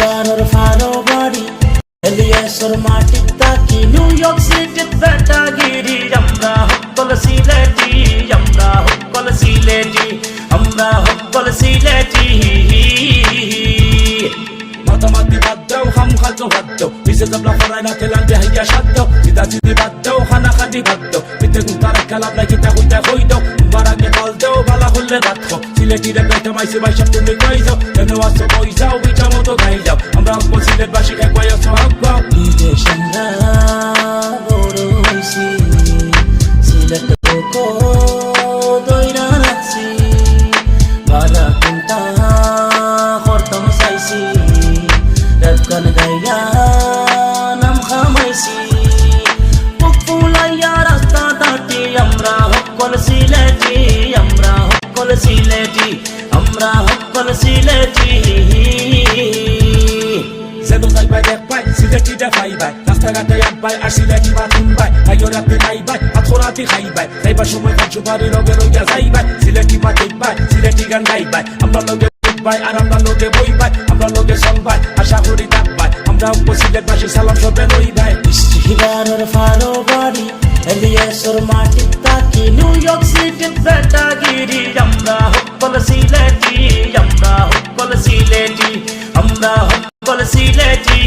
বারোর ফারো বাড়ি এলিয়াসর মাটি তাকি নিউ ইয়র্ক সিটি বেটাগিরি আমরা হকল সিলেটি আমরা হকল সিলেটি আমরা হকল সিলেটি মাতামাতি বাদ দাও হাম খাদ্য বাদ দাও বিজে জবলা ফরাই না তেলান দেহাইয়া সাধ্য চিতা চিতি বাদ দাও খানা খাদি বাদ দাও পিতে গুতার খেলা নাই কিতা কইতা কই দাও বারাকে বল দাও বালা হলে রাত খো সিলেটিরে বেটা মাইছে বাইসা তুমি কই যাও কেন আসো কই যাও বিটা মতো গাই যাও আমরা হকল সিলেট বাসী একবাই আসো হকবাও বিদেশ আমরা বড় হইছি সিলেট লোকো দইরা রাখছি বারা কুন্তা করতাম চাইছি গান গাইয়া নাম খামাইছি পুলাইয়া রাস্তা দাটি আমরা হকল সিলেটি আমরা হকল সিলেটি আমরা হকল সিলেটি সেদো যাই বাই এক বাই সিলেটি দে ফাই বাই রাস্তাঘাটে এক বাই আর সিলেটি বাথরুম বাই খাইও রাতে নাই বাই আথরাতে খাই বাই যাইবার সময় কাজু বাড়ি লগে রইয়া যাই বাই সিলেটি মাটি বাই সিলেটি গান গাই বাই আমরা লগে বাই আর আমরা লগে বই বাই আমরা লগে সং বাই আশা করি থাক বাই আমরা সিলেট বাসী সালাম সবে লই বাই বারোর ফারো বাড়ি এলিয়াসর মাটি তাকি নিউ ইয়র্ক সিটি বেটাগিরি আমরা হকল সিলেটি আমরা হকল সিলেটি আমরা হকল সিলেটি